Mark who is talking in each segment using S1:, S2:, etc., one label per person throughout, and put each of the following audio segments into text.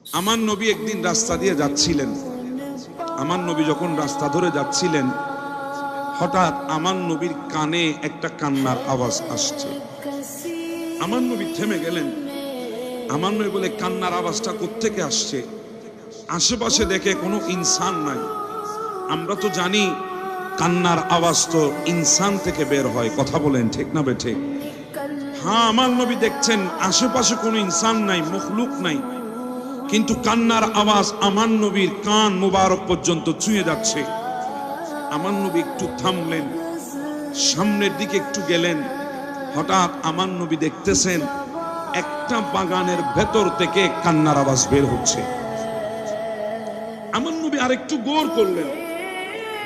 S1: আমার নবী একদিন রাস্তা দিয়ে যাচ্ছিলেন। আমার নবী যখন রাস্তা ধরে যাচ্ছিলেন, হঠাৎ আমার নবীর কানে একটা কান্নার আওয়াজ আসছে। আমার নবী থেমে গেলেন। আমার নবী বলে, কান্নার আওয়াজটা কোত্থেকে আসছে? আশেপাশে দেখে কোনো ইনসান নাই। আমরা তো জানি কান্নার আওয়াজ তো ইনসান থেকে বের হয়। কথা বলেন ঠিক না বেঠে? হ্যাঁ, আমার নবী দেখছেন আশেপাশে কোনো ইনসান নাই, মখলুক নাই, কিন্তু কান্নার আওয়াজ আমার নবীর কান মোবারক পর্যন্ত ছুঁয়ে যাচ্ছে। আমার নবী একটু থামলেন, সামনের দিকে একটু গেলেন। হঠাৎ আমার নবী দেখতেছেন একটা বাগানের ভেতর থেকে কান্নার আওয়াজ বের হচ্ছে। আমার নবী আরেকটু গৌর করলেন,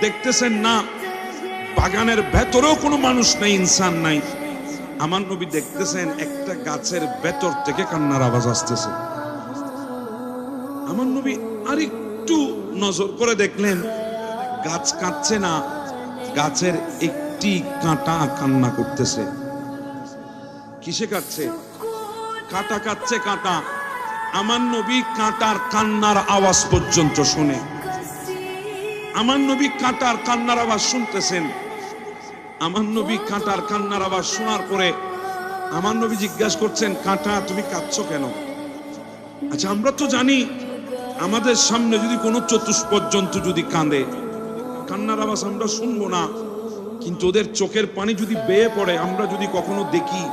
S1: দেখতেছেন না, বাগানের ভেতরেও কোনো মানুষ নাই, ইনসান নাই। আমার নবী দেখতেছেন একটা গাছের ভেতর থেকে কান্নার আওয়াজ আসতেছে। আমার নবী আরেকটু নজর করে দেখলেন, গাছ কাঁদছে না, গাছের একটি কাঁটা কান্না করতেছে। কিসে কাটছে? কাঁটা কাটছে, কাঁটা। আমার নবী কাঁটার কান্নার আওয়াজ পর্যন্ত শুনে। আমার নবী কাঁটার কান্নার আওয়াজ শুনতেছেন। আমার নবী কাঁটার কান্নার আওয়াজ শোনার পরে আমার নবী জিজ্ঞাসা করছেন, কাঁটা তুমি কাঁদছো কেন? আচ্ছা, আমরা তো জানি আমাদের সামনে যদি কোনো চতুষ্পদ জন্তু যদি কাঁদে, কান্নার আওয়াজ আমরা শুনবো না, কিন্তু ওদের চোখের পানি যদি বেয়ে পড়ে, আমরা যদি কখনো দেখি,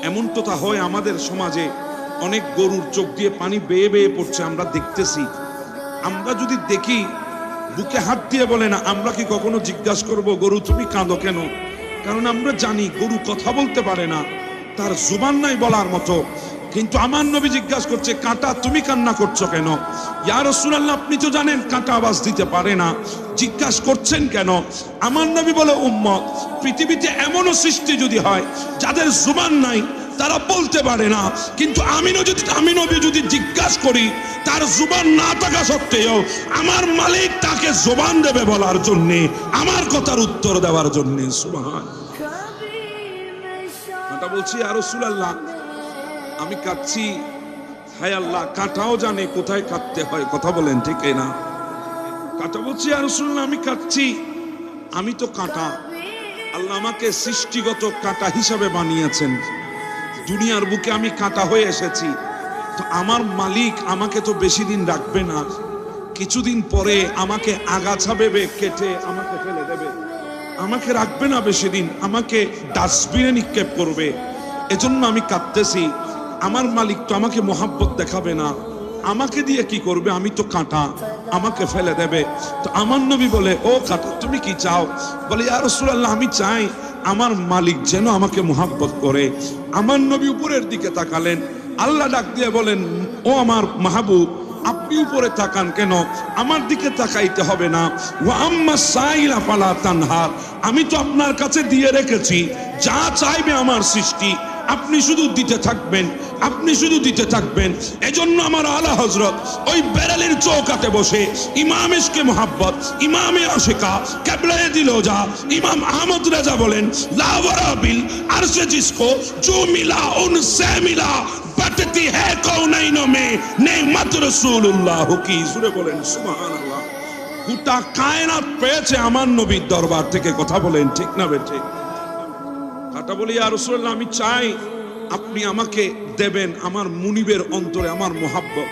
S1: এমন তো তা হয় আমাদের সমাজে, অনেক গরুর চোখ দিয়ে পানি বেয়ে বেয়ে পড়ছে, আমরা দেখতেছি। আমরা যদি দেখি, বুকে হাত দিয়ে বলে না, আমরা কি কখনো জিজ্ঞাসা করবো, গরু তুমি কাঁদো কেন? কারণ আমরা জানি গরু কথা বলতে পারে না, তার জুবান নাই বলার মতো। কিন্তু আমার নবী জিজ্ঞাসা করছে, কাঁটা তুমি কান্না করছো কেন? ইয়া রাসূলুল্লাহ, আপনি তো জানেন কাঁটা আওয়াজ দিতে পারে না, জিজ্ঞাসা করছেন কেন? আমার নবী বলে, উম্মত, পৃথিবীতে এমনও সৃষ্টি যদি হয় যাদের জুবান নাই, তারা বলতে পারে না, কিন্তু আমি নবী যদি জিজ্ঞাসা করি, তার জুবান না থাকা সত্ত্বেও আমার মালিক তাকে জবান দেবে বলার জন্য, আমার কথার উত্তর দেওয়ার জন্য। সুবহান। কাঁটা বলছি, ইয়া রাসূলুল্লাহ, আমি কাঁদছি। হায় আল্লাহ, কাঁটাও জানে কোথায় কাঁদতে হয়। কথা বলেন ঠিক না? কাঁটা বলছি, ইয়া রাসূলুল্লাহ, আমি কাঁদছি। আমি তো কাঁটা, আল্লাহ আমাকে সৃষ্টিগত কাঁটা হিসাবে বানিয়েছেন। দুনিয়ার বুকে আমি কাঁটা হয়ে এসেছি, তো আমার মালিক আমাকে তো বেশি দিন রাখবে না। কিছুদিন পরে আমাকে আগাছা ভেবে কেটে আমাকে ফেলে দেবে, আমাকে রাখবে না বেশি দিন, আমাকে ডাস্টবিনে নিক্ষেপ করবে। এজন্য আমি কাঁদতেছি। আমার মালিক তো আমাকে মোহাব্বত দেখাবে না, আমাকে দিয়ে কি করবে? আমি তো কাঁটা, আমাকে ফেলে দেবে। তো আমার নবী বলে, ও কাঁটা, তুমি কি চাও? বলে, ইয়া রাসূলুল্লাহ, আমি চাই আমার মালিক যেন আমাকে মোহাব্বত করে। আমার নবী উপরের দিকে তাকালেন। আল্লাহ ডাক দিয়ে বলেন, ও আমার মাহবুব, আপনি উপরে তাকান কেন? আমার দিকে তাকাইতে হবে না। ওয়া আম্মা সাইলা ফালা তানহার, আমি তো আপনার কাছে দিয়ে রেখেছি, যা চাইবে আমার সৃষ্টি আপনি শুধু দিতে থাকবেন, আপনি শুধু দিতে থাকবেন। এজন্য আমার আলা হযরত ওই বেরেলির চৌকাতে বসে ইমাম ইশকে মোহাব্বত, ইমামে আশিকা, কিবলায়ে দিলোজা ইমাম আহমদ রেজা বলেন, লা ওয়ারাবিল আরশে জিসকো জো মিলা উনসে মিলা বাততি है कौनैनो में नेमत রাসূলুল্লাহ কি। সুরে বলেন সুবহানাল্লাহ। গোটা কায়নাত পেয়েছে আমার নবীর দরবার থেকে। কথা বলেন ঠিক না বেঠে? কাঁটা বলি, ইয়া রাসূলুল্লাহ, আমি চাই আপনি আমাকে দেবেন আমার মুনিবের অন্তরে আমার মোহাব্বত।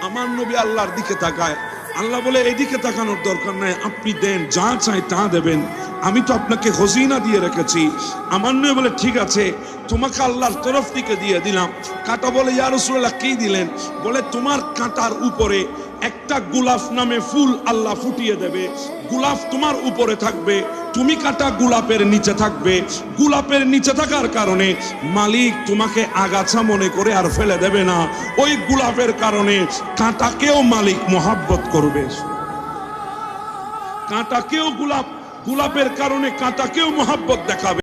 S1: আমার নবী আল্লাহর দিকে তাকায়। আল্লাহ বলে, এদিকে তাকানোর দরকার নাই, আপনি দেন, যা চাই তা দেবেন, আমি তো আপনাকে খজিনা দিয়ে রেখেছি। আমার নবী বলে, ঠিক আছে, তোমাকে আল্লাহর তরফ থেকে দিয়ে দিলাম। কাঁটা বলে, ইয়া রাসূলুল্লাহ, কি দিলেন? বলে, তোমার কাঁটার উপরে একটা গোলাপ নামে ফুল আল্লাহ ফুটিয়ে দেবে, গোলাপ তোমার উপরে থাকবে, তুমি কাঁটা গোলাপের নিচে থাকবে। গোলাপের নিচে থাকার কারণে মালিক তোমাকে আগাছা মনে করে আর ফেলে দেবে না। ওই গোলাপের কারণে কাঁটাকেও মালিক মোহাব্বত করবে। কাঁটাকেও গোলাপের কারণে কাঁটাকেও মোহাব্বত দেখাবে।